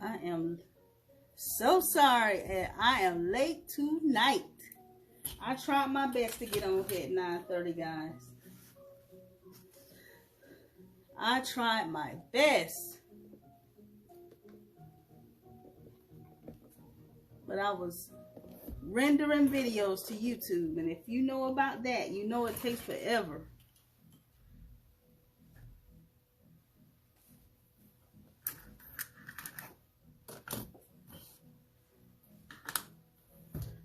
I am so sorry, and I am late tonight. I tried my best to get on here at 9:30, guys. I tried my best. But I was rendering videos to YouTube, and if you know about that, you know it takes forever.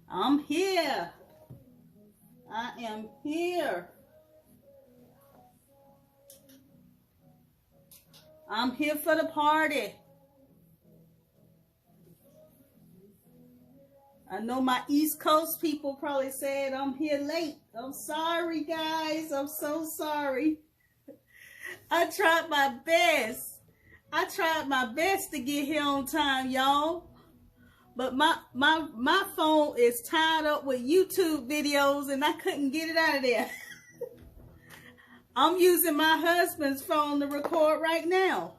I'm here. I am here. I'm here for the party. I know my East Coast people probably said I'm here late. I'm sorry, guys. I'm so sorry. I tried my best. I tried my best to get here on time, y'all. But my phone is tied up with YouTube videos, and I couldn't get it out of there. I'm using my husband's phone to record right now.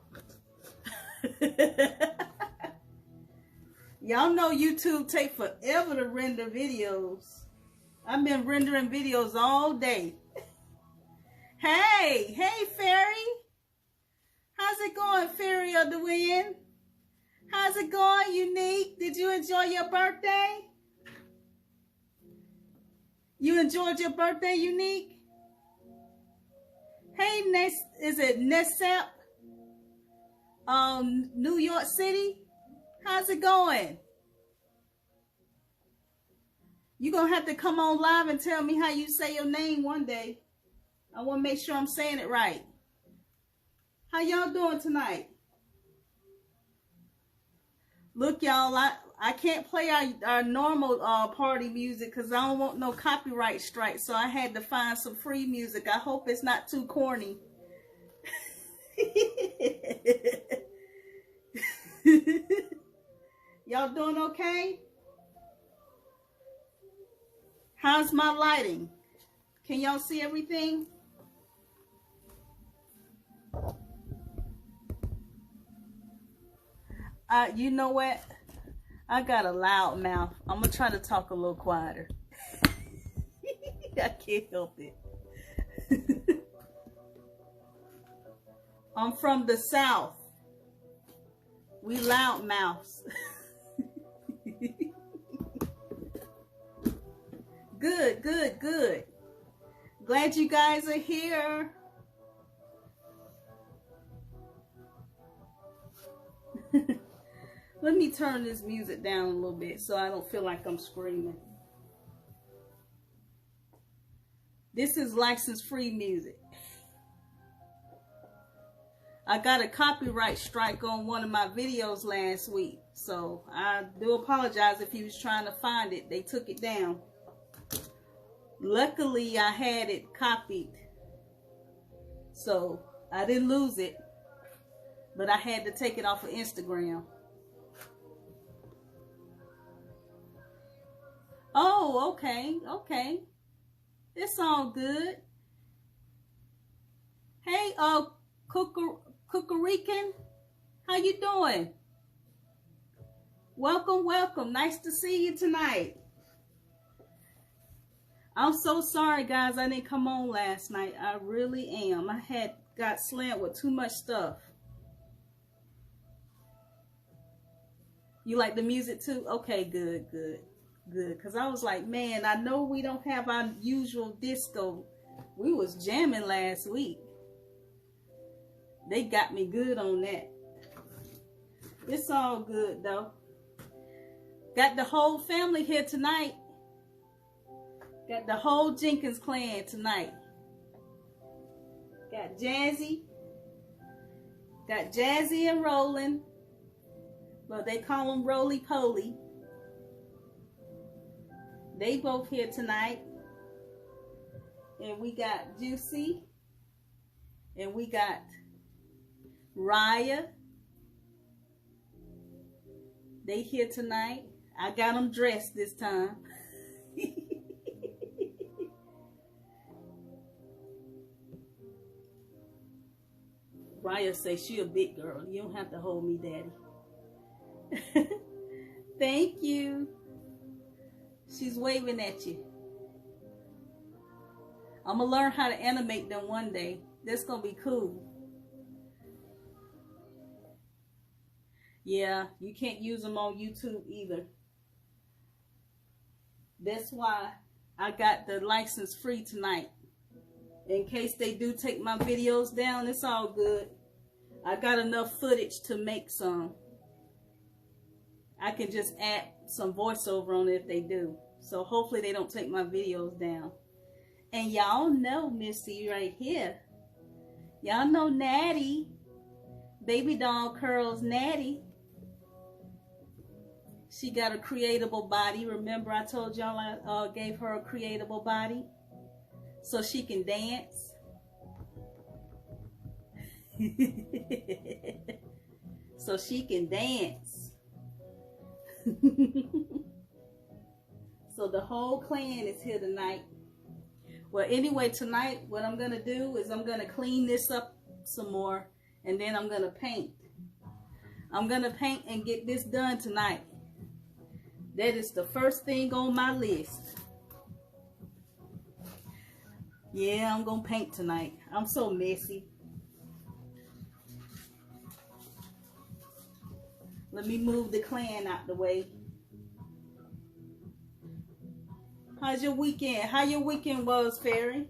Y'all know YouTube take forever to render videos. I've been rendering videos all day. Hey, Fairy. How's it going, Fairy of the Wind? How's it going, Unique? Did you enjoy your birthday? You enjoyed your birthday, Unique? Hey, is it Nesep? New York City? How's it going? You're going to have to come on live and tell me how you say your name one day. I want to make sure I'm saying it right. How y'all doing tonight? Look, y'all, I can't play our normal party music because I don't want no copyright strike. So I had to find some free music. I hope it's not too corny. Y'all doing okay? How's my lighting? Can y'all see everything? You know what? I got a loud mouth. I'm going to try to talk a little quieter. I can't help it. I'm from the South. We loud mouths. Good. Glad you guys are here. Let me turn this music down a little bit so I don't feel like I'm screaming. This is license-free music. I got a copyright strike on one of my videos last week. So I do apologize if you was trying to find it. They took it down. Luckily, I had it copied. So I didn't lose it. But I had to take it off of Instagram. Oh, okay. It's all good. Hey, Cuckarican, how you doing? Welcome. Nice to see you tonight. I'm so sorry, guys. I didn't come on last night. I really am. I got slammed with too much stuff. You like the music too? Okay, good. Because I was like, man, I know we don't have our usual disco. We was jamming last week. They got me good on that. It's all good, though. Got the whole family here tonight. Got the whole Jenkins clan tonight. Got Jazzy. Got Jazzy and Roland. Well, they call them Roly-Poly. They both here tonight. And we got Juicy. And we got Raya. They here tonight. I got them dressed this time. Raya say she a big girl. You don't have to hold me, daddy. Thank you. She's waving at you. I'm gonna learn how to animate them one day. That's gonna be cool. Yeah, you can't use them on YouTube either. That's why I got the license free tonight. In case they do take my videos down, it's all good. I got enough footage to make some. I can just add some voiceover on it if they do. So hopefully they don't take my videos down. And y'all know Missy right here. Y'all know Natty. Baby doll curls Natty. She got a creatable body. Remember I told y'all I gave her a creatable body? So she can dance. So she can dance. So the whole clan is here tonight. Well, anyway, tonight what I'm going to do is I'm going to clean this up some more. And then I'm going to paint. I'm going to paint and get this done tonight. That is the first thing on my list. Yeah, I'm going to paint tonight. I'm so messy. Let me move the clan out the way. How's your weekend? How your weekend was, Fairy?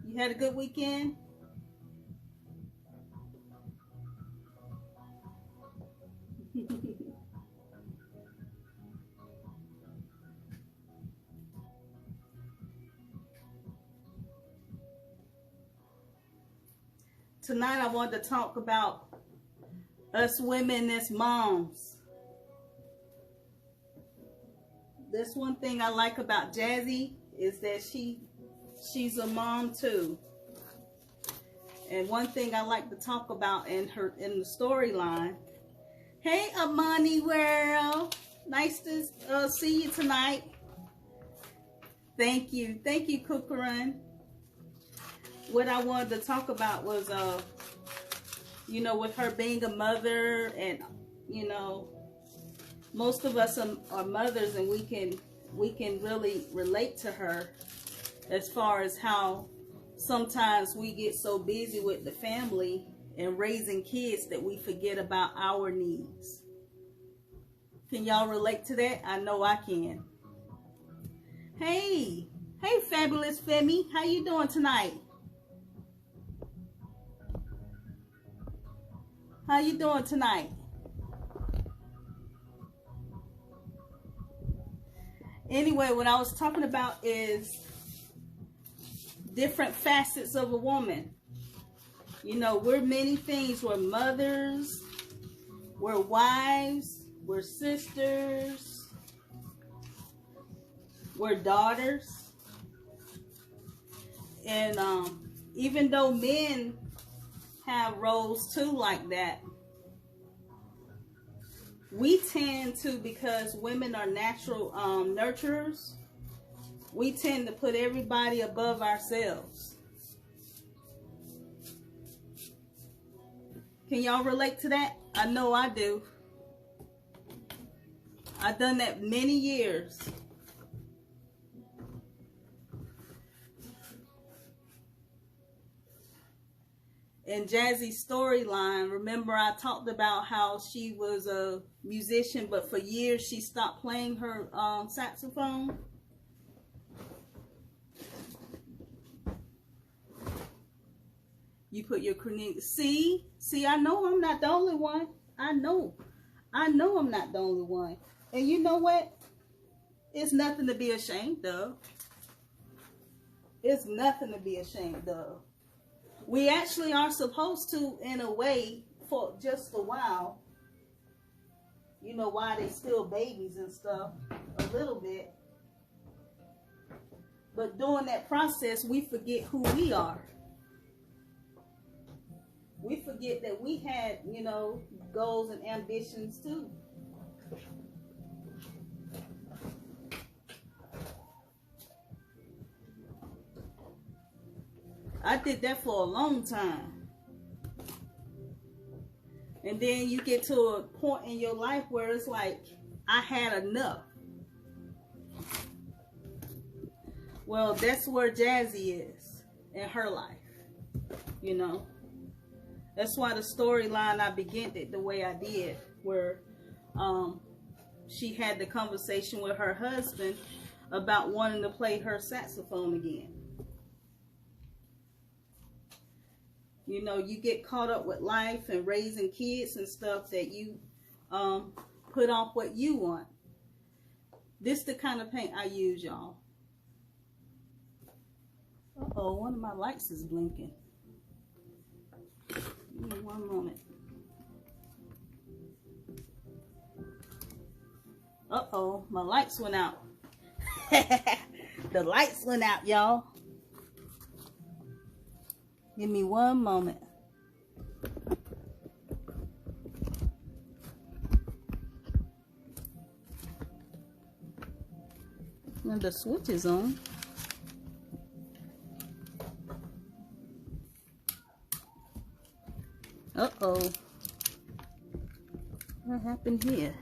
You had a good weekend? Tonight I wanted to talk about us women as moms. That's one thing I like about Jazzy is that she's a mom too. And one thing I like to talk about in the storyline. Hey Amani world, nice to see you tonight. Thank you, Kukurun. What I wanted to talk about was you know, with her being a mother, and you know, most of us are mothers, and we can really relate to her as far as how sometimes we get so busy with the family and raising kids that we forget about our needs. Can y'all relate to that? I know I can. Hey fabulous Femi, how you doing tonight? How you doing tonight? Anyway, what I was talking about is different facets of a woman. You know, we're many things. We're mothers, we're wives, we're sisters, we're daughters. And even though men have roles too like that, we tend to, because women are natural nurturers, we tend to put everybody above ourselves. Can y'all relate to that? I know I do. I've done that many years. In Jazzy's storyline, remember I talked about how she was a musician, but for years she stopped playing her saxophone. You put your see, I know I'm not the only one. I know I'm not the only one. And you know what? It's nothing to be ashamed of. It's nothing to be ashamed of. We actually are supposed to, in a way, for just a while, you know, while they still babies and stuff, a little bit. But during that process, we forget who we are. We forget that we had, you know, goals and ambitions too. I did that for a long time. And then you get to a point in your life where it's like, I had enough. Well, that's where Jazzy is in her life, you know. That's why the storyline, I began it the way I did, where she had the conversation with her husband about wanting to play her saxophone again. You know, you get caught up with life and raising kids and stuff that you put off what you want. This the kind of paint I use, y'all. Uh-oh, one of my lights is blinking. Give me one moment. Uh-oh, my lights went out. The lights went out, y'all. Give me one moment. Now the switch is on. Uh-oh. What happened here?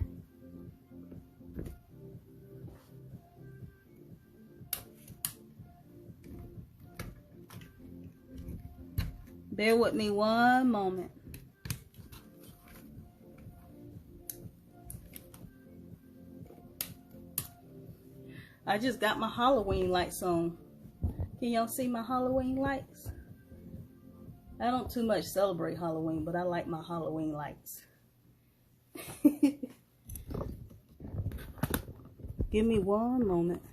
Bear with me one moment. I just got my Halloween lights on. Can y'all see my Halloween lights? I don't too much celebrate Halloween, but I like my Halloween lights. Give me one moment.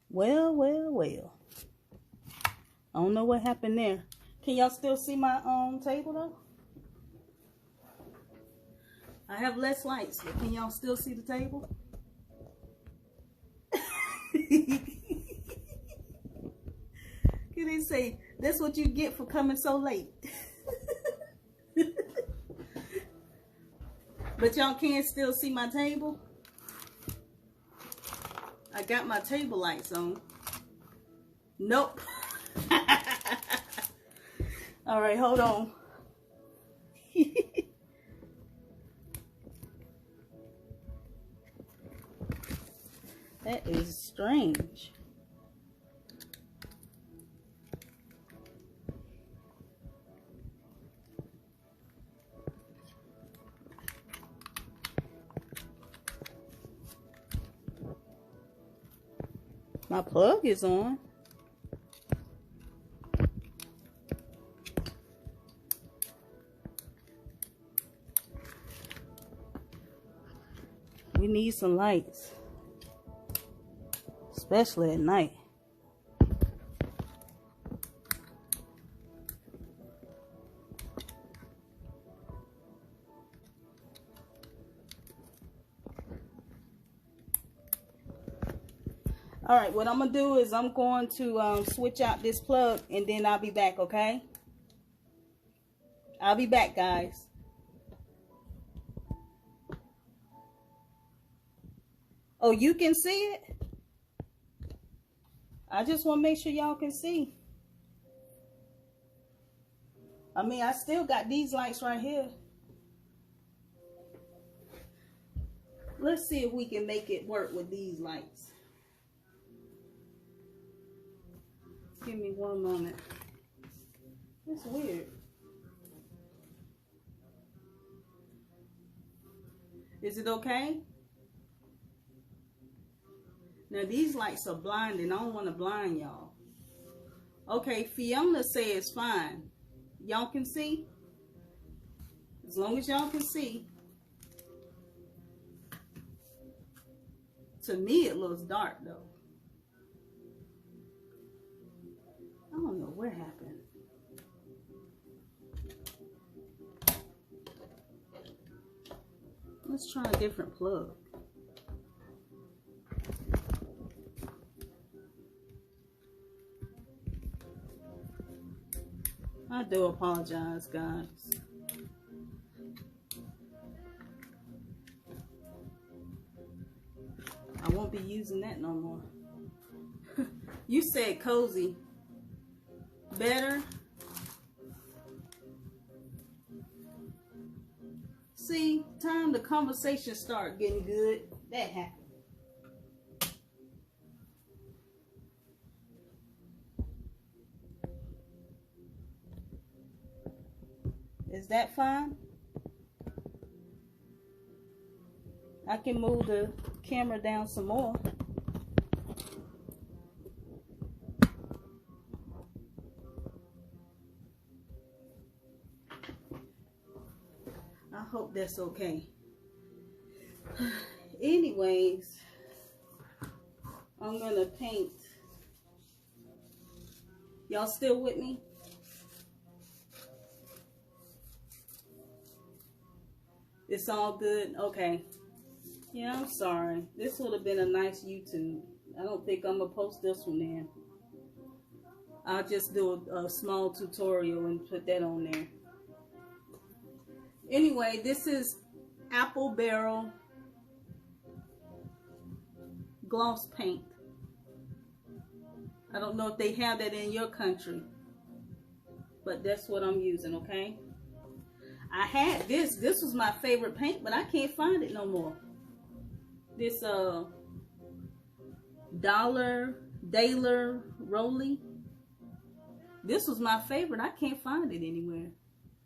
Well, well, well. I don't know what happened there. Can y'all still see my table though? I have less lights, but can y'all still see the table? Can they say, that's what you get for coming so late? But y'all can still see my table? I got my table lights on. Nope. All right, hold on. That is strange. My plug is on. We need some lights, especially at night. All right, what I'm gonna do is I'm going to switch out this plug and then I'll be back, okay? I'll be back, guys. Oh, you can see it? I just want to make sure y'all can see. I mean, I still got these lights right here. Let's see if we can make it work with these lights. Give me one moment. It's weird. Is it okay? Now these lights are blinding. I don't want to blind y'all. Okay, Fiona says fine. Y'all can see? As long as y'all can see. To me it looks dark though. I don't know what happened. Let's try a different plug. I do apologize, guys. I want won't be using that no more. You said cozy. Better. See, time the conversation start getting good. That happened. Is that fine? I can move the camera down some more. I hope that's okay. Anyways, I'm gonna paint. Y'all still with me? It's all good? Okay. Yeah, I'm sorry. This would have been a nice YouTube. I don't think I'm gonna post this one in. I'll just do a small tutorial and put that on there. Anyway, this is Apple Barrel gloss paint. I don't know if they have that in your country, but that's what I'm using, okay? I had this. This was my favorite paint, but I can't find it no more. This Daler Rolly. This was my favorite. I can't find it anywhere.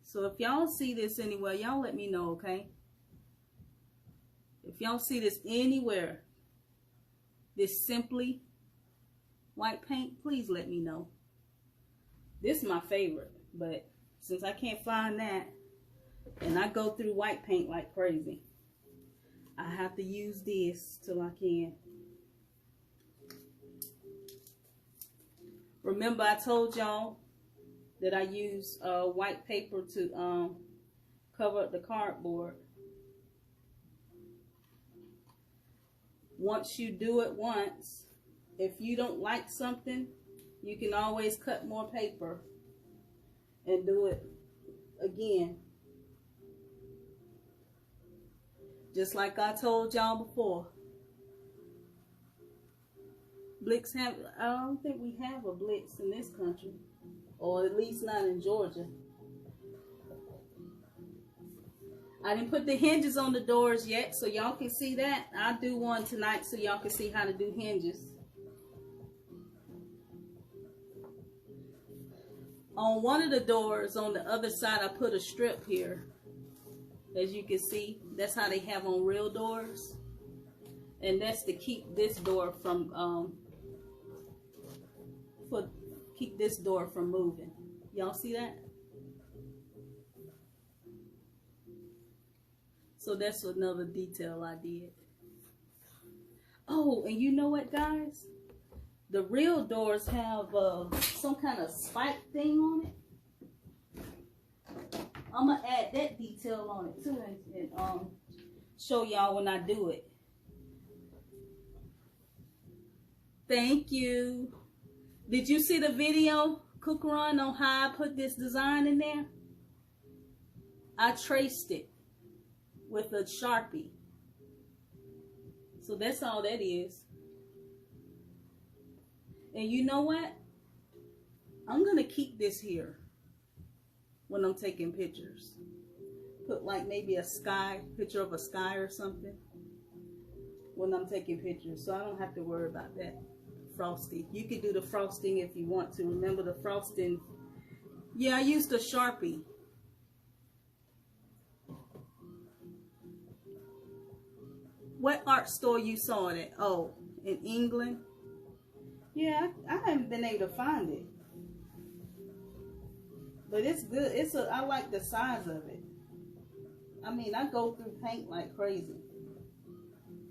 So if y'all see this anywhere, y'all let me know, okay? If y'all see this anywhere, this Simply white paint, please let me know. This is my favorite, but since I can't find that, and I go through white paint like crazy, I have to use this till I can. Remember I told y'all that I use white paper to cover up the cardboard. Once you do it once, if you don't like something, you can always cut more paper and do it again. Just like I told y'all before. Blix have, I don't think we have a Blix in this country. Or at least not in Georgia. I didn't put the hinges on the doors yet, so y'all can see that. I'll do one tonight so y'all can see how to do hinges. On one of the doors on the other side, I put a strip here. As you can see, that's how they have on real doors. And that's to keep this door from, keep this door from moving. Y'all see that? So that's another detail I did. Oh, and you know what, guys? The real doors have some kind of spike thing on it. I'm going to add that detail on it too and show y'all when I do it. Thank you. Did you see the video, Cookerun, on how I put this design in there? I traced it with a Sharpie. So that's all that is. And you know what? I'm going to keep this here when I'm taking pictures. Put like maybe a sky, picture of a sky or something when I'm taking pictures. So I don't have to worry about that frosting. You can do the frosting if you want to. Remember the frosting. Yeah, I used a Sharpie. What art store you saw it at? Oh, in England? Yeah, I haven't been able to find it. But it's good. I like the size of it. I mean, I go through paint like crazy.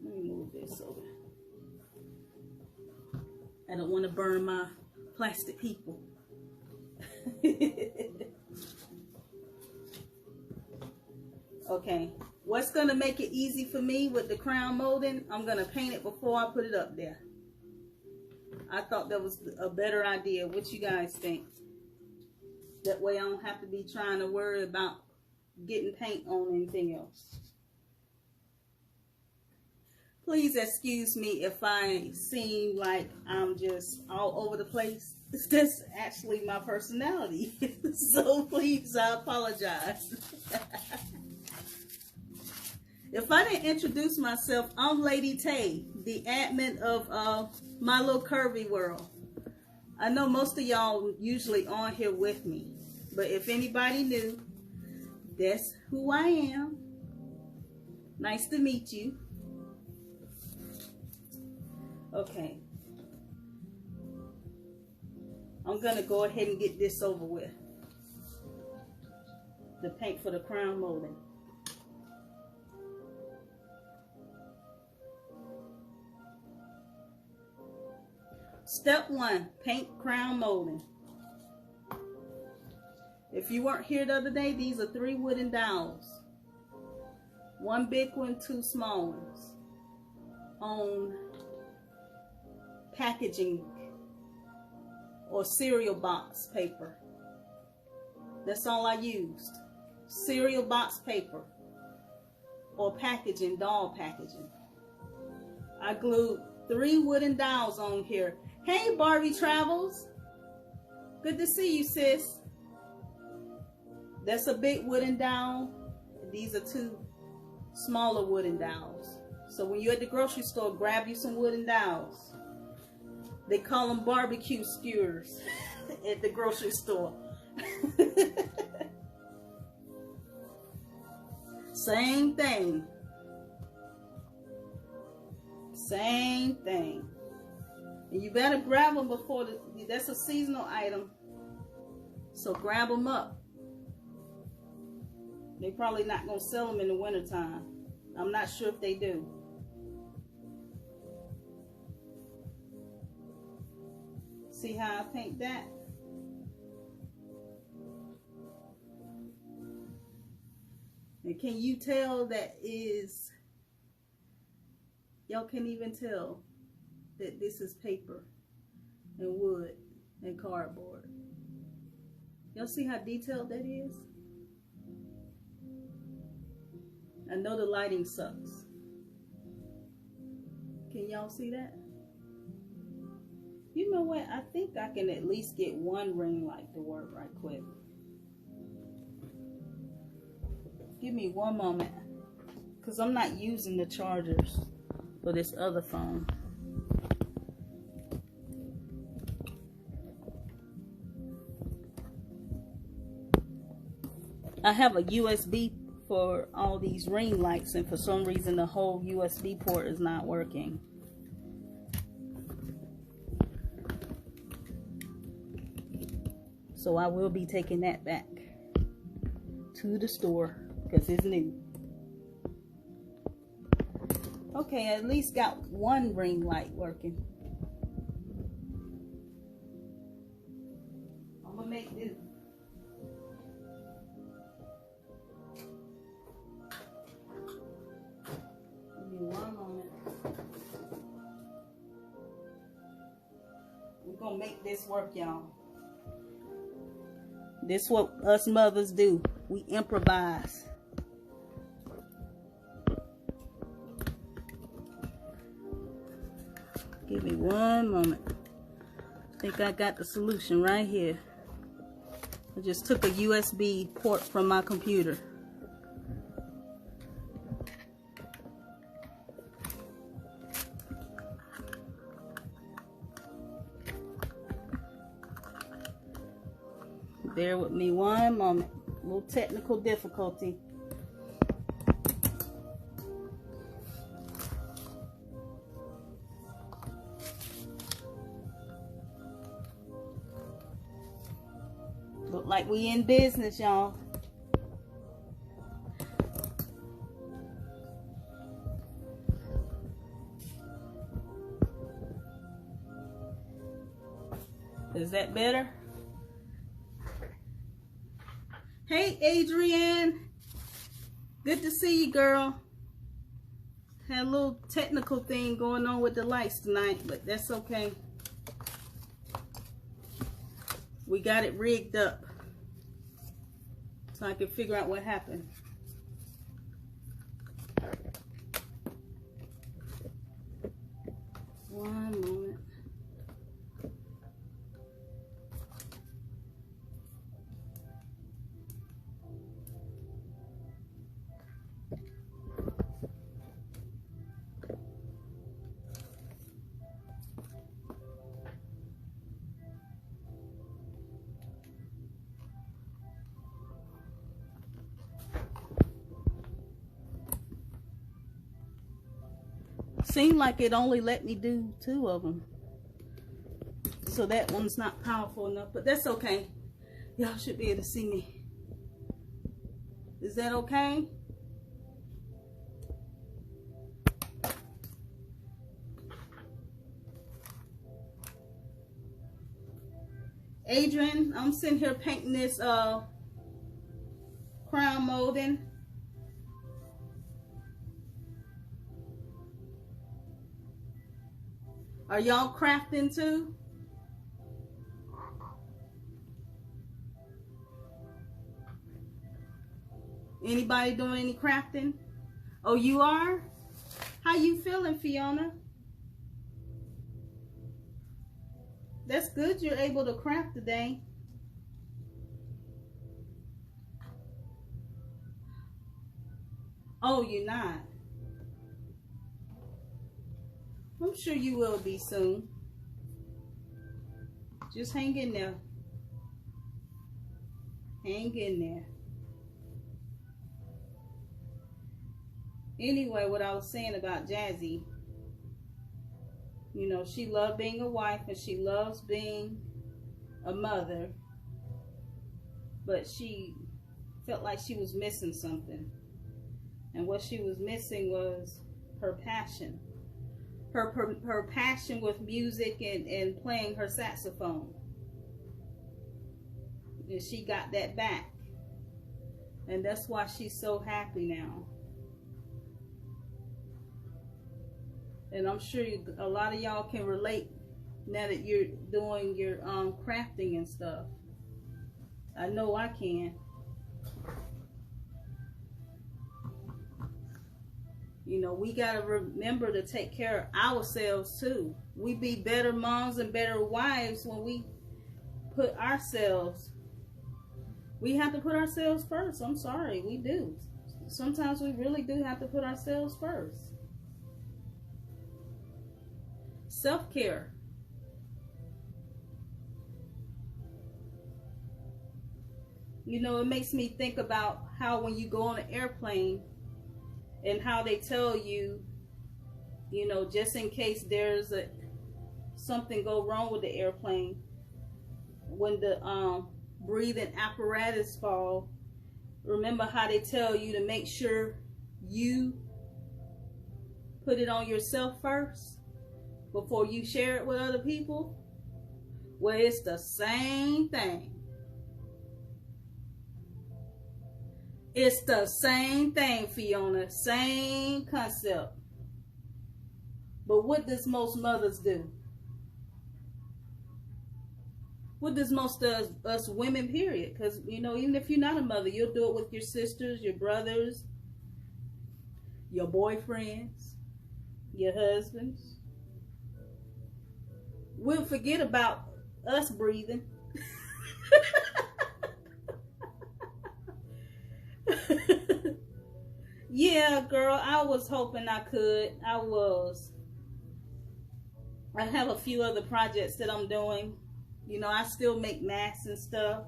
Let me move this over. I don't want to burn my plastic people. Okay. What's going to make it easy for me with the crown molding? I'm going to paint it before I put it up there. I thought that was a better idea. What you guys think? That way I don't have to be trying to worry about getting paint on anything else. Please excuse me if I seem like I'm just all over the place. That's actually my personality. So please, I apologize. If I didn't introduce myself, I'm Lady Tay, the admin of My Little Curvy World. I know most of y'all usually on here with me, but if anybody new, that's who I am. Nice to meet you. Okay. I'm gonna go ahead and get this over with. The paint for the crown molding. Step 1, paint crown molding. If you weren't here the other day, these are 3 wooden dowels. 1 big one, 2 small ones. On packaging or cereal box paper. That's all I used. Cereal box paper or packaging, doll packaging. I glued 3 wooden dowels on here. Hey, Barbie Travels. Good to see you, sis. That's a big wooden dowel. These are 2 smaller wooden dowels. So when you're at the grocery store, grab you some wooden dowels. They call them barbecue skewers at the grocery store. Same thing. Same thing. And you better grab them before that's a seasonal item. So grab them up. They're probably not going to sell them in the wintertime. I'm not sure if they do. See how I paint that? And can you tell that is, y'all can't even tell that this is paper and wood and cardboard. Y'all see how detailed that is? I know the lighting sucks. Can y'all see that? You know what? I think I can at least get 1 ring light to work right quick. Give me 1 moment, because I'm not using the chargers for this other phone. I have a USB for all these ring lights, and for some reason the whole USB port is not working. So I will be taking that back to the store because it's new. Okay, I at least got 1 ring light working. I'm gonna make this. Give me 1 moment. We're gonna make this work, y'all. This is what us mothers do. We improvise. Give me 1 moment. I think I got the solution right here. I just took a USB port from my computer. Bear with me 1 moment. A little technical difficulty. Look like we in business, y'all. Is that better? Hey, Adrienne. Good to see you, girl. Had a little technical thing going on with the lights tonight, but that's okay. We got it rigged up so I can figure out what happened. One moment. Seemed like it only let me do 2 of them. So that one's not powerful enough, but that's okay. Y'all should be able to see me. Is that okay? Adrian, I'm sitting here painting this crown molding. Are y'all crafting too? Anybody doing any crafting? Oh, you are? How you feeling, Fiona? That's good you're able to craft today. Oh, you're not? I'm sure you will be soon. Just hang in there. Hang in there. Anyway, what I was saying about Jazzy, you know, she loved being a wife and she loves being a mother, but she felt like she was missing something. And what she was missing was her passion. Her passion with music and playing her saxophone. And she got that back. And that's why she's so happy now. And I'm sure a lot of y'all can relate now that you're doing your crafting and stuff. I know I can. You know, we got to remember to take care of ourselves too. We be better moms and better wives when we put ourselves, we have to put ourselves first. I'm sorry, we do. Sometimes we really do have to put ourselves first. Self-care. You know, it makes me think about how when you go on an airplane and how they tell you, you know, just in case there's something go wrong with the airplane, when the breathing apparatus fall, remember how they tell you to make sure you put it on yourself first before you share it with other people? Well, it's the same thing. It's the same thing, Fiona. Same concept. But what does most mothers do? What does most of us women, period? Because, you know, even if you're not a mother, you'll do it with your sisters, your brothers, your boyfriends, your husbands. We'll forget about us breathing. Yeah, girl, I was hoping I could. I have a few other projects that I'm doing. You know, I still make masks and stuff.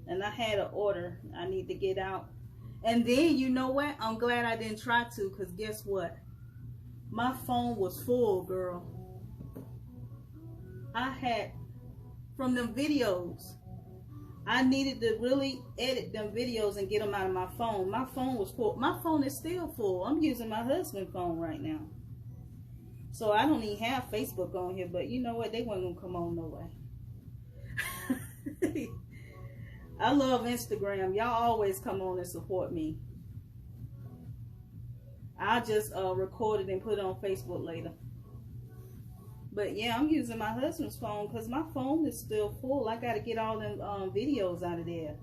And I had an order I need to get out. And then, you know what? I'm glad I didn't try to, because guess what? My phone was full, girl. I had, from them videos, I needed to really edit them videos and get them out of my phone. My phone was full. My phone is still full. I'm using my husband's phone right now. So I don't even have Facebook on here, but you know what? They weren't going to come on no way. I love Instagram. Y'all always come on and support me. I'll just record it and put it on Facebook later. But yeah, I'm using my husband's phone because my phone is still full. I got to get all them videos out of there.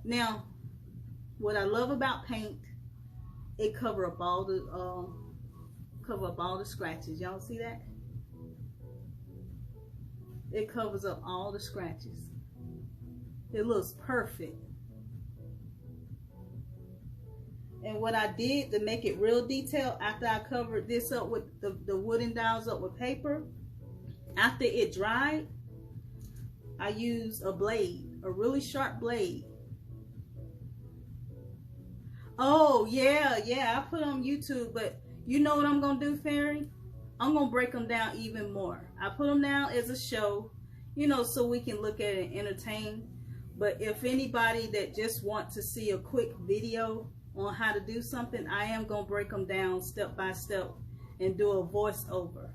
Now, what I love about paint, it cover up all the cover up all the scratches. Y'all see that? It covers up all the scratches. It looks perfect. And what I did to make it real detailed, after I covered this up with the wooden dowels up with paper, after it dried, I used a blade, a really sharp blade. Oh, yeah, I put on YouTube, but you know what I'm going to do, Fairy? I'm going to break them down even more. I put them down as a show, you know, so we can look at it and entertain. But if anybody that just wants to see a quick video on how to do something, I am going to break them down step by step and do a voiceover.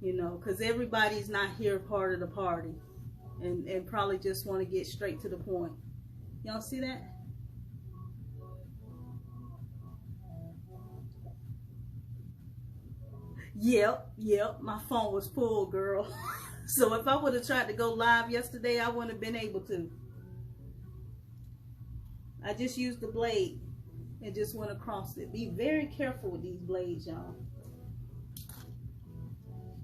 You know, because everybody's not here part of the party and probably just want to get straight to the point. Y'all see that? Yep, my phone was full, girl. So if I would have tried to go live yesterday, I wouldn't have been able to. I just used the blade and just went across it. Be very careful with these blades, y'all.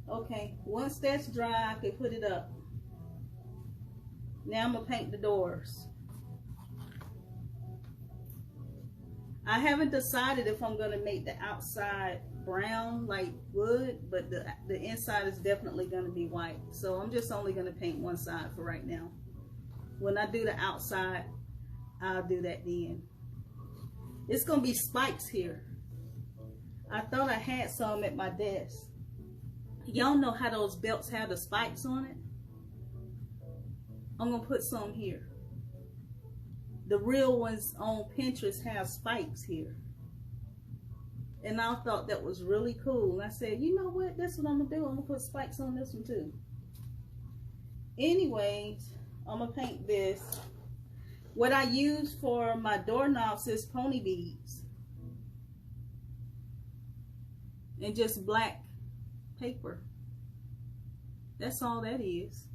Okay, once that's dry, I can put it up. Now I'm gonna paint the doors. I haven't decided if I'm gonna make the outside brown like wood, but the inside is definitely gonna be white. So I'm just only gonna paint one side for right now. When I do the outside, I'll do that then. It's gonna be spikes here. I thought I had some at my desk. Y'all know how those belts have the spikes on it? I'm gonna put some here. The real ones on Pinterest have spikes here. And I thought that was really cool. And I said, you know what? That's what I'm gonna do. I'm gonna put spikes on this one too. Anyways, I'm gonna paint this. What I use for my doorknobs is pony beads. And just black paper. That's all that is.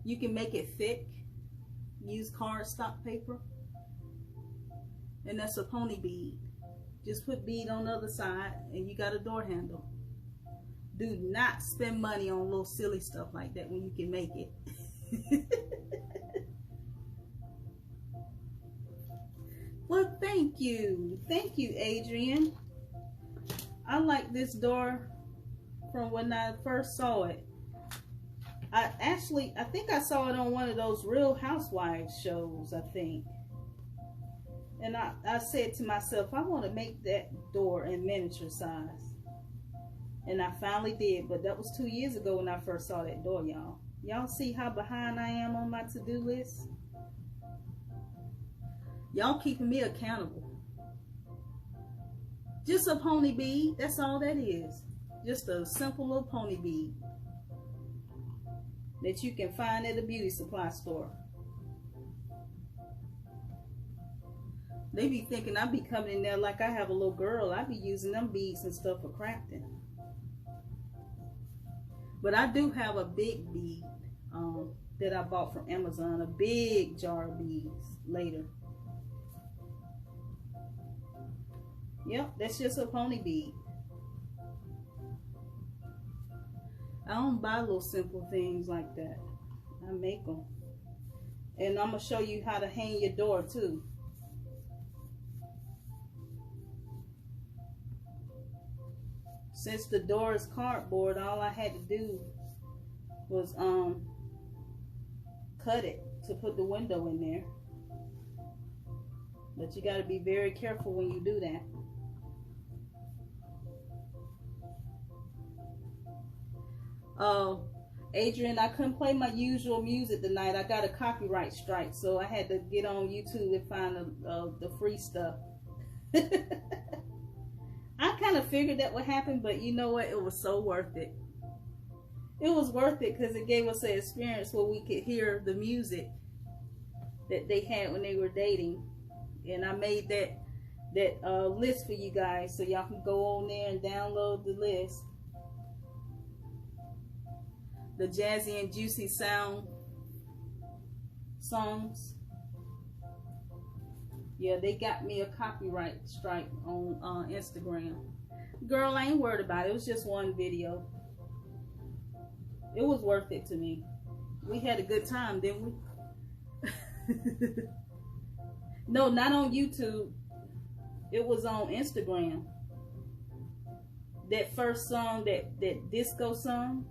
You can make it thick. Use cardstock paper. And that's a pony bead. Just put bead on the other side and you got a door handle. Do not spend money on little silly stuff like that when you can make it. Well, thank you. Thank you, Adrian. I like this door from when I first saw it. I think I saw it on one of those Real Housewives shows, I think. And I said to myself, I want to make that door in miniature size. And I finally did, but that was 2 years ago when I first saw that door, y'all. Y'all see how behind I am on my to-do list? Y'all keeping me accountable. Just a pony bead, that's all that is. Just a simple little pony bead that you can find at a beauty supply store. They be thinking I be coming in there like I have a little girl. I be using them beads and stuff for crafting. But I do have a big bead that I bought from Amazon, a big jar of beads later. Yep, that's just a pony bead. I don't buy little simple things like that. I make them. And I'm going to show you how to hang your door too. Since the door is cardboard, all I had to do was cut it to put the window in there. But you got to be very careful when you do that. Adrian, I couldn't play my usual music tonight. I got a copyright strike, so I had to get on YouTube and find the free stuff. I kind of figured that would happen, but you know what? It was so worth it. It was worth it because it gave us an experience where we could hear the music that they had when they were dating. And I made that list for you guys, so y'all can go on there and download the list. The jazzy and juicy sound songs. Yeah, they got me a copyright strike on Instagram. Girl, I ain't worried about it. It was just one video. It was worth it to me. We had a good time, didn't we? No, not on YouTube. It was on Instagram. That first song, that disco song,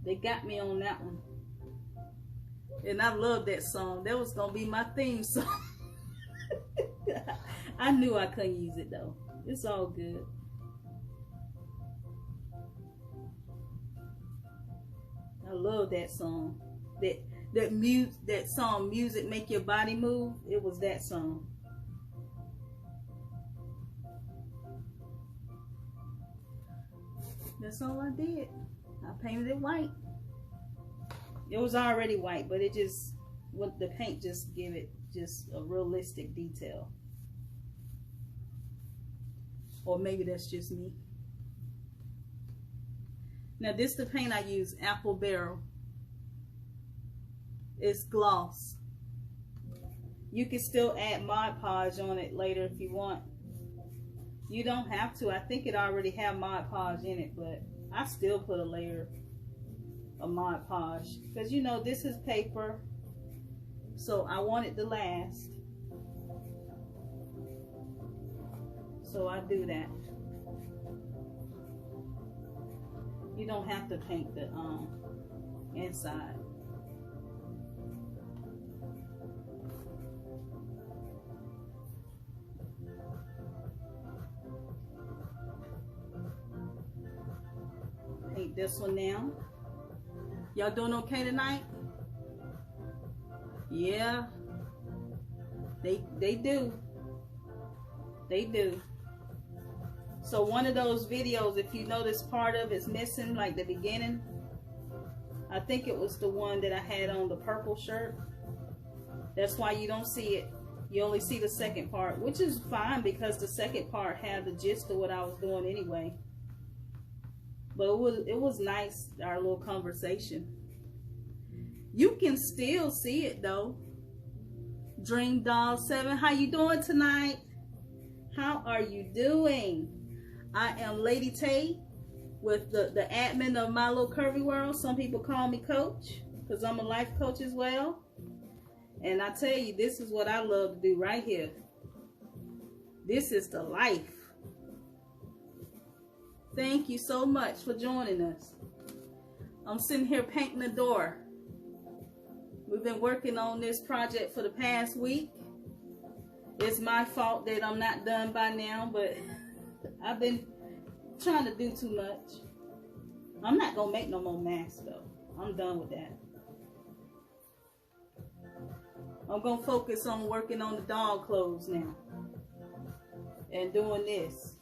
they got me on that one. And I love that song. That was gonna be my theme song. I knew I couldn't use it though. It's all good. I love that song. That song, Music Make Your Body Move. It was that song. That's all I did. I painted it white. It was already white, but it just, the paint just give it just a realistic detail. Or maybe that's just me. Now this the paint I use, Apple Barrel. It's gloss. You can still add Mod Podge on it later if you want. You don't have to. I think it already have Mod Podge in it, but I still put a layer of Mod Podge because you know this is paper, so I want it to last. So I do that. You don't have to paint the inside. Paint this one now. Y'all doing okay tonight? Yeah. They do. They do. So one of those videos, if you notice part of it's missing, like the beginning, I think it was the one that I had on the purple shirt. That's why you don't see it. You only see the second part, which is fine because the second part had the gist of what I was doing anyway. But it was nice, our little conversation. You can still see it though. Dream Doll 7, how you doing tonight? How are you doing? I am Lady Tay with the admin of my little curvy world. Some people call me coach because I'm a life coach as well. And I tell you, this is what I love to do right here. This is the life. Thank you so much for joining us. I'm sitting here painting the door. We've been working on this project for the past week. It's my fault that I'm not done by now, but I've been trying to do too much. I'm not gonna make no more masks though. I'm done with that. I'm gonna focus on working on the dog clothes now and doing this.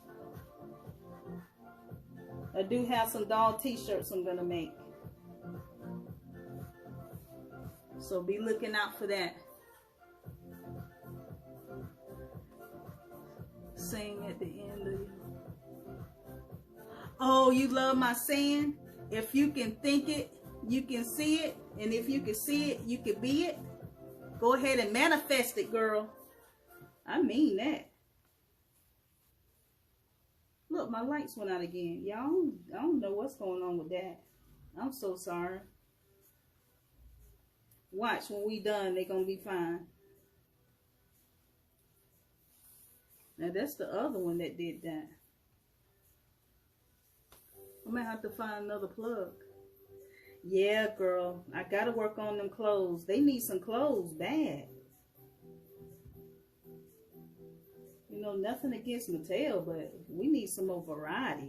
I do have some doll t-shirts I'm gonna make, so be looking out for that. Sing at the end of it. Oh, you love my saying? If you can think it, you can see it. And if you can see it, you can be it. Go ahead and manifest it, girl. I mean that. Look, my lights went out again. Y'all, I don't know what's going on with that. I'm so sorry. Watch, when we done, they're going to be fine. Now, that's the other one that did that. I'm going to have to find another plug. Yeah, girl. I got to work on them clothes. They need some clothes bad. You know, nothing against Mattel, but we need some more variety.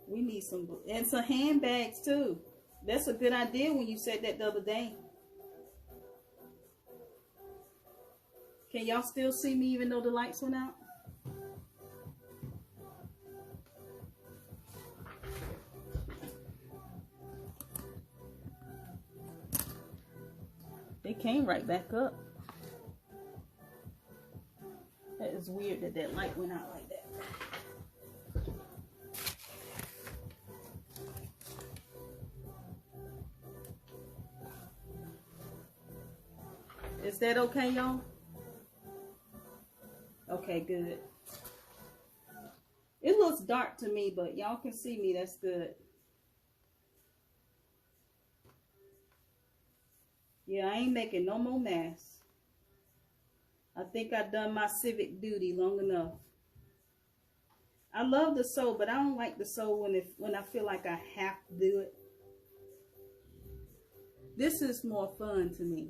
We need some, and some handbags too. That's a good idea when you said that the other day. Can y'all still see me even though the lights went out? They came right back up. That is weird that that light went out like that. Is that okay, y'all? Okay, good. It looks dark to me, but y'all can see me. That's good. Yeah, I ain't making no more masks. I think I've done my civic duty long enough. I love to sew, but I don't like to sew when I feel like I have to do it. This is more fun to me.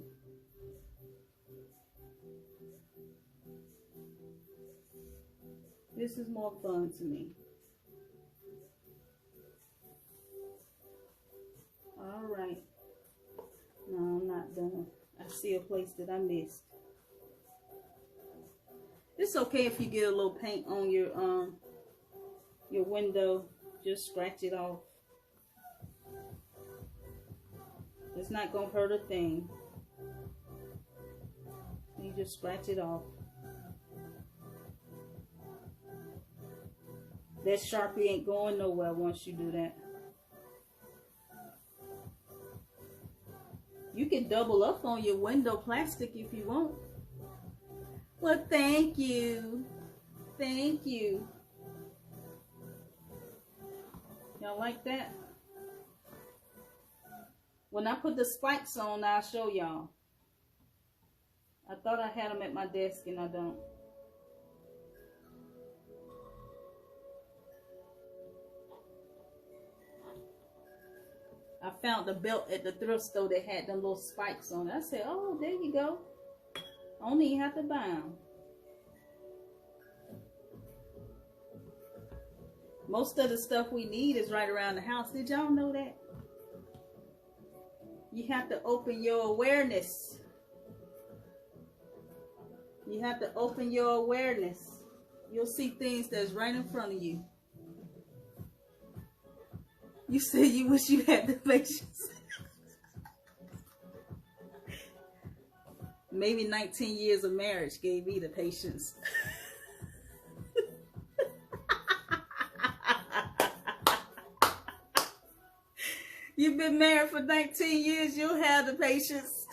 This is more fun to me. All right. No, I'm not done. I see a place that I missed. It's okay if you get a little paint on your window. Just scratch it off. It's not gonna hurt a thing. You just scratch it off. That Sharpie ain't going nowhere once you do that. You can double up on your window plastic if you want. Well, thank you. Thank you. Y'all like that? When I put the spikes on, I'll show y'all. I thought I had them at my desk and I don't. I found the belt at the thrift store that had them little spikes on it. I said, oh, there you go. I don't even have to buy them. Most of the stuff we need is right around the house. Did y'all know that? You have to open your awareness. You have to open your awareness. You'll see things that's right in front of you. You said you wish you had the patience. Maybe 19 years of marriage gave me the patience. You've been married for 19 years, you'll have the patience.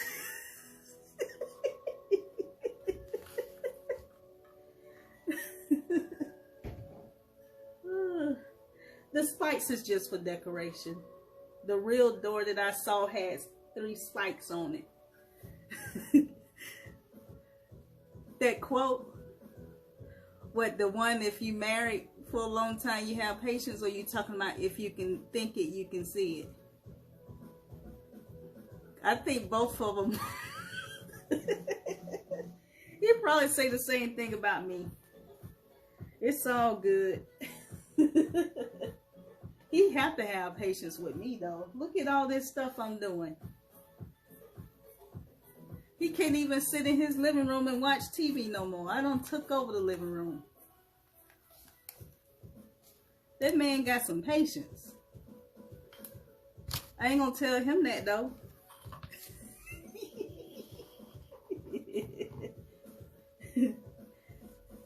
The spikes is just for decoration. The real door that I saw has 3 spikes on it. That quote, what, the one, if you married for a long time you have patience, or you talking about if you can think it, you can see it? I think both of them. He'd probably say the same thing about me. It's all good. He have to have patience with me though. Look at all this stuff I'm doing. He can't even sit in his living room and watch TV no more. I done took over the living room. That man got some patience. I ain't gonna tell him that though.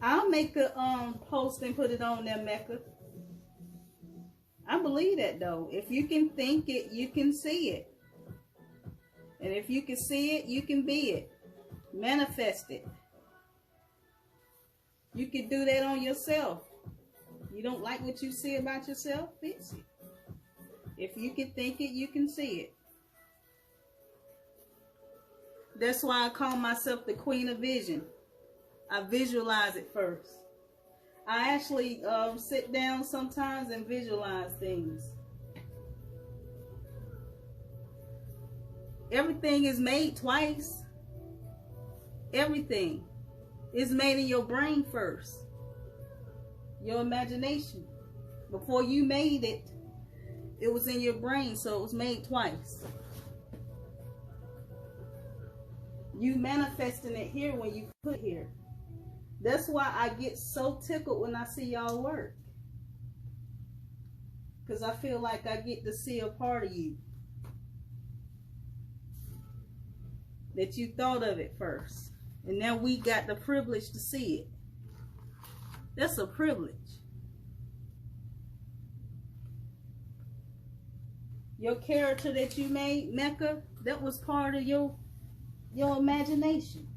I'll make a post and put it on there, Mecca. I believe that though. If you can think it, you can see it. And if you can see it, you can be it. Manifest it. You can do that on yourself. You don't like what you see about yourself? Fix it. If you can think it, you can see it. That's why I call myself the Queen of Vision. I visualize it first. I actually sit down sometimes and visualize things. Everything is made twice. Everything is made in your brain first. Your imagination. Before you made it, it was in your brain, so it was made twice. You manifesting it here when you put it here. That's why I get so tickled when I see y'all work. Because I feel like I get to see a part of you. That you thought of it first. And now we got the privilege to see it. That's a privilege. Your character that you made, Mecca, that was part of your your imagination.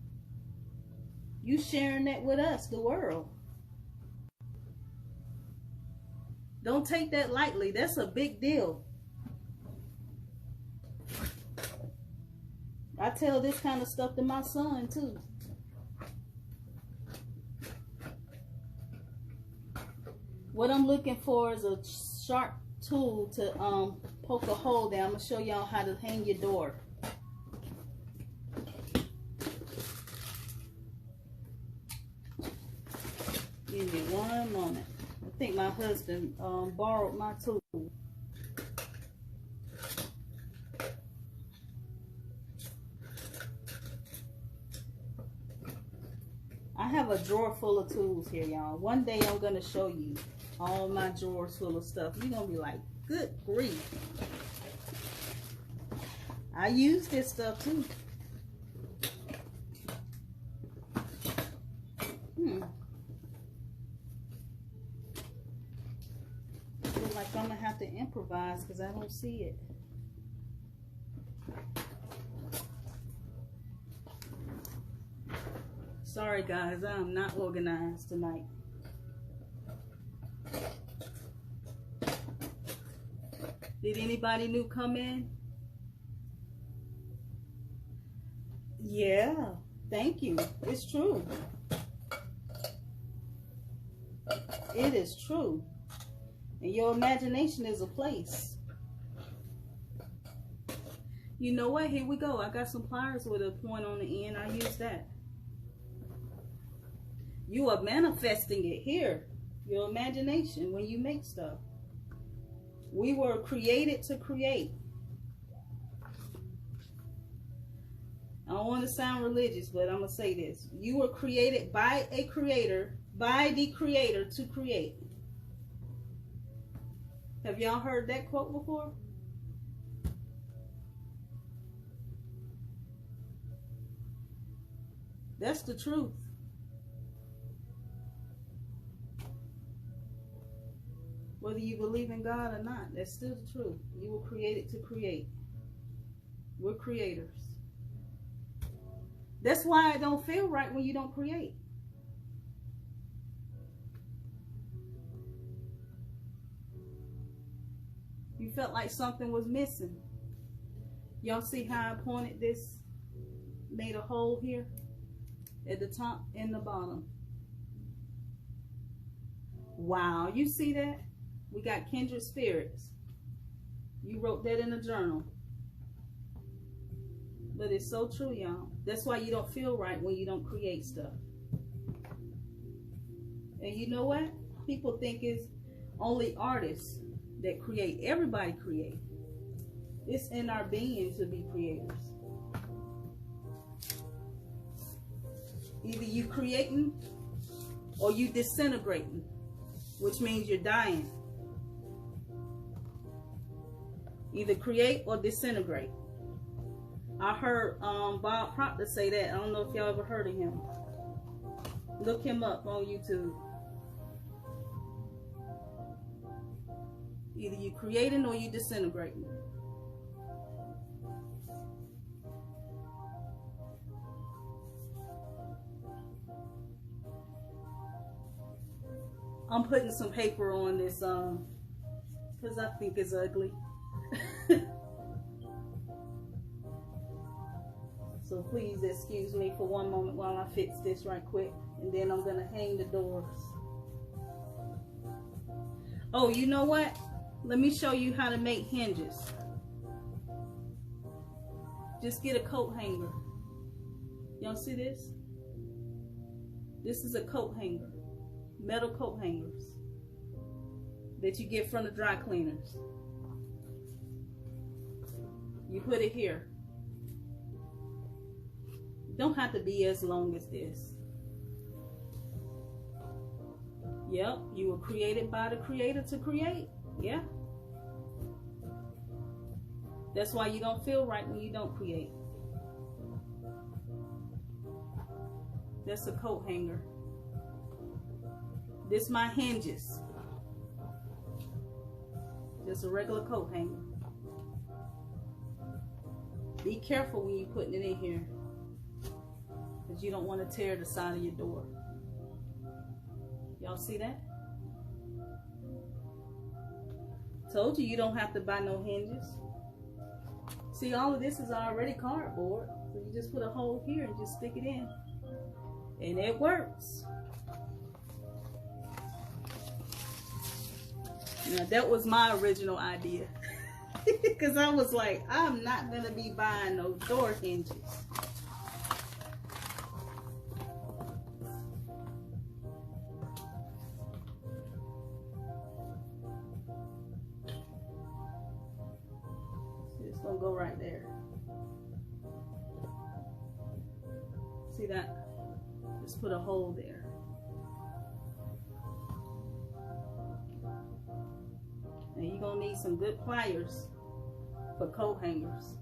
You sharing that with us, the world. Don't take that lightly. That's a big deal. I tell this kind of stuff to my son too. What I'm looking for is a sharp tool to poke a hole down. I'm gonna show y'all how to hang your door. Give me one moment. I think my husband borrowed my tool. I have a drawer full of tools here, y'all. One day I'm gonna show you all my drawers full of stuff. You're gonna be like, good grief. I use this stuff too. I feel like I'm gonna have to improvise because I don't see it. Sorry guys, I'm not organized tonight. Did anybody new come in? Yeah, thank you. It's true. It is true. And your imagination is a place. You know what? Here we go. I got some pliers with a point on the end. I use that. You are manifesting it here. Your imagination when you make stuff. We were created to create. I don't want to sound religious, but I'm going to say this. You were created by a creator, by the creator to create. Have y'all heard that quote before? That's the truth. Whether you believe in God or not, that's still the truth. You were created to create. We're creators. That's why it don't feel right when you don't create. You felt like something was missing. Y'all see how I pointed this? Made a hole here at the top and the bottom. Wow, you see that? We got kindred spirits. You wrote that in a journal. But it's so true, y'all. That's why you don't feel right when you don't create stuff. And you know what? People think it's only artists that create. Everybody create. It's in our being to be creators. Either you creating or you disintegrating, which means you're dying. Either create or disintegrate. I heard Bob Proctor say that. I don't know if y'all ever heard of him. Look him up on YouTube. Either you creating or you disintegrating. I'm putting some paper on this because I think it's ugly. So please excuse me for one moment while I fix this right quick, and then I'm gonna hang the doors. Oh, you know what? Let me show you how to make hinges. Just get a coat hanger. Y'all see this? This is a coat hanger. Metal coat hangers that you get from the dry cleaners. You put it here. Don't have to be as long as this. Yep, you were created by the creator to create. Yeah. That's why you don't feel right when you don't create. That's a coat hanger. This my hinges. Just a regular coat hanger. Be careful when you're putting it in here. because you don't want to tear the side of your door. Y'all see that? Told you don't have to buy no hinges. See, all of this is already cardboard. So you just put a hole here and just stick it in. And it works. Now, that was my original idea. Because I was like, I'm not going to be buying no door hinges. It's going to go right there. See that? Just put a hole there. And you're going to need some good pliers for coat hangers,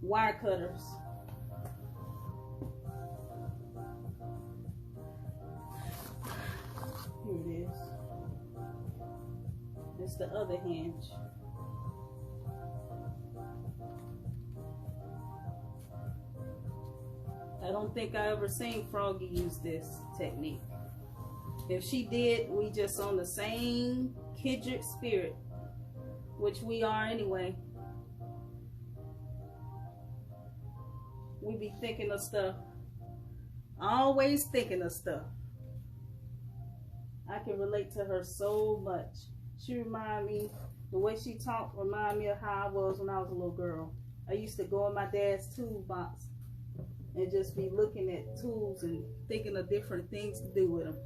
wire cutters. Here it is. It's the other hinge. I don't think I ever seen Froggy use this technique. If she did, we just on the same kindred spirit, which we are anyway. We be thinking of stuff. Always thinking of stuff. I can relate to her so much. She remind me, the way she talked remind me of how I was when I was a little girl. I used to go in my dad's toolbox and just be looking at tools and thinking of different things to do with them.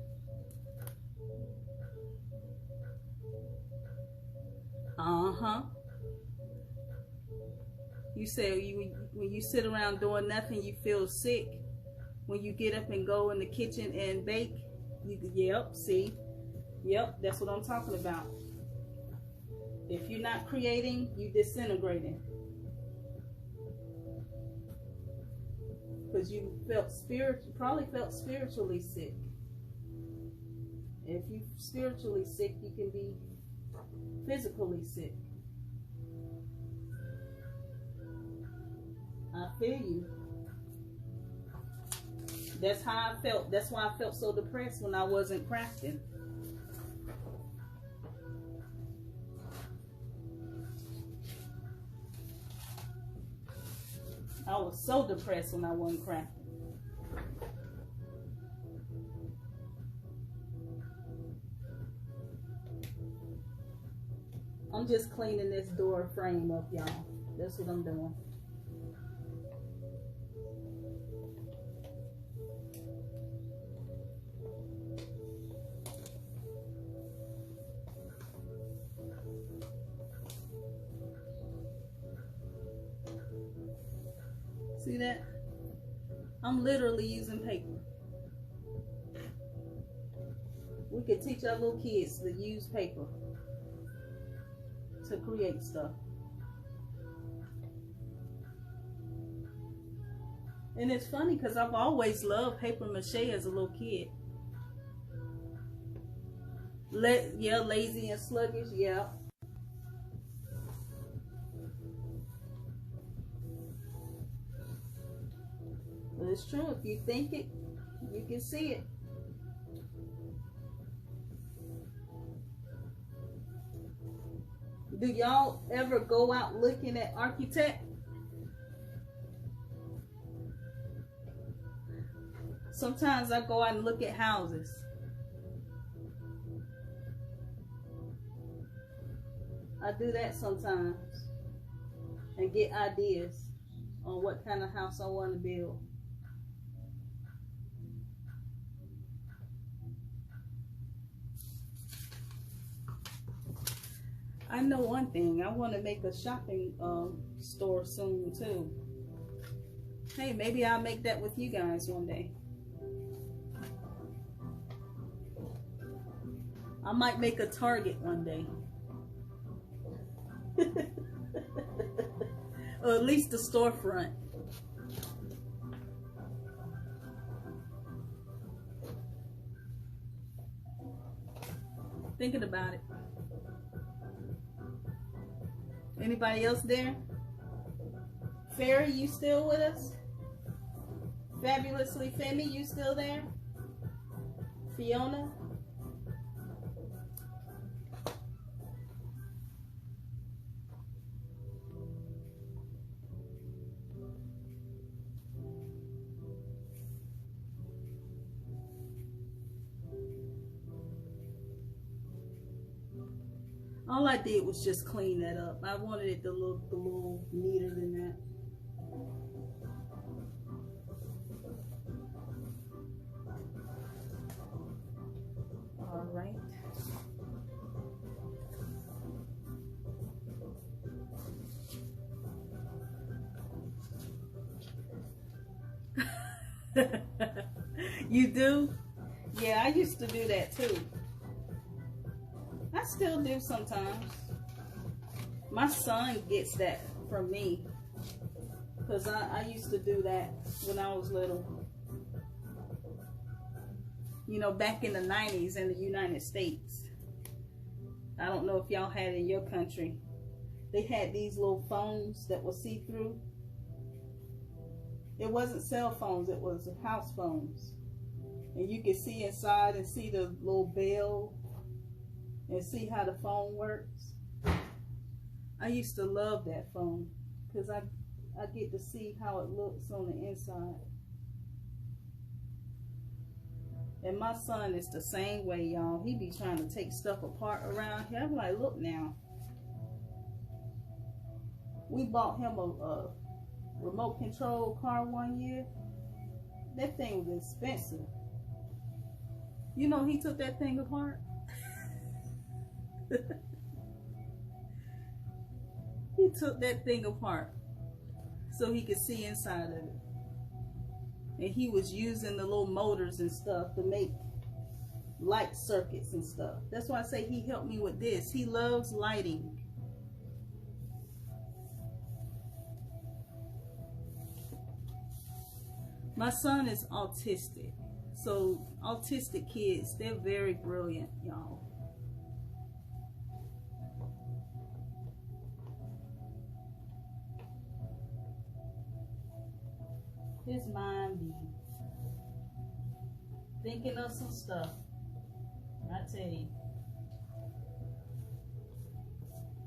You say when you sit around doing nothing, you feel sick. When you get up and go in the kitchen and bake, yep, see? Yep, that's what I'm talking about. If you're not creating, you're disintegrating. Because you probably felt spiritually sick. If you're spiritually sick, you can be physically sick. I feel you. That's how I felt. That's why I felt so depressed when I wasn't crafting. I was so depressed when I wasn't crafting. I'm just cleaning this door frame up, y'all. That's what I'm doing. See that? I'm literally using paper. We could teach our little kids to use paper to create stuff. And it's funny because I've always loved paper mache as a little kid. Yeah, lazy and sluggish, yeah. But it's true, if you think it, you can see it. Do y'all ever go out looking at architect? Sometimes I go out and look at houses. I do that sometimes and get ideas on what kind of house I want to build. I know one thing. I want to make a shopping store soon too. Hey, maybe I'll make that with you guys one day. I might make a Target one day. Or at least a storefront. Thinking about it. Anybody else there? Fairy, you still with us? Fabulously Femi, you still there? Fiona? All I did was just clean that up. I wanted it to look a little neater than that. All right. You do? Yeah, I used to do that too. I still do sometimes. My son gets that from me because I used to do that when I was little. You know, back in the 90s in the United States. I don't know if y'all had it in your country. They had these little phones that were see-through. It wasn't cell phones, it was house phones. And you could see inside and see the little bell and see how the phone works. I used to love that phone because I get to see how it looks on the inside. And my son is the same way, y'all. He be trying to take stuff apart around here. I'm like, look now. We bought him a remote control car one year. That thing was expensive. You know he took that thing apart? He took that thing apart so he could see inside of it. And he was using the little motors and stuff to make light circuits and stuff. That's why I say he helped me with this. He loves lighting. My son is autistic. So autistic kids, they're very brilliant, y'all. His mind be thinking of some stuff. I tell you.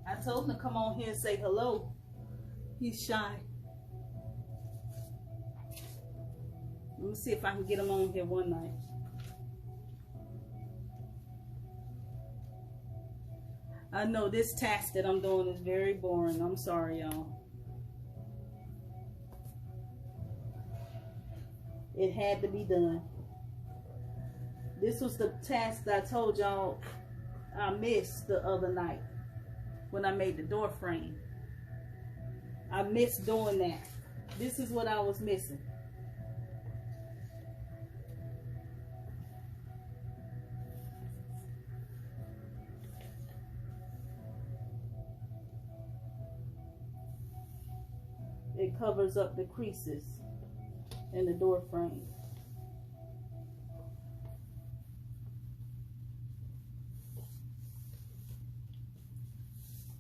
I told him to come on here and say hello. He's shy. Let me see if I can get him on here one night. I know this task that I'm doing is very boring. I'm sorry, y'all. It had to be done. This was the task that I told y'all I missed the other night when I made the door frame. I missed doing that. This is what I was missing. It covers up the creases in the door frame.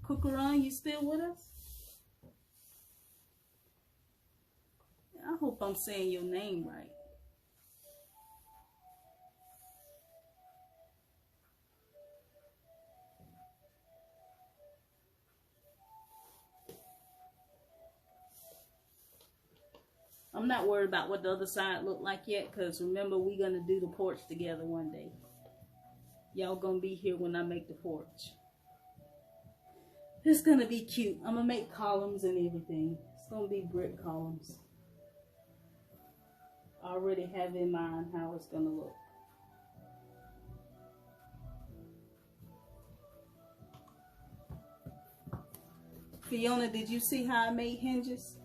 Kukuran, you still with us? I hope I'm saying your name right. I'm not worried about what the other side look like yet, because remember, we're going to do the porch together one day. Y'all going to be here when I make the porch. It's going to be cute. I'm going to make columns and everything. It's going to be brick columns. I already have in mind how it's going to look. Fiona, did you see how I made hinges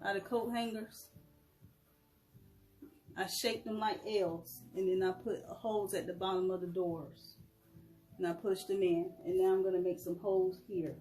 out of coat hangers? I shaped them like L's, and then I put holes at the bottom of the doors, and I pushed them in, and now I'm going to make some holes here.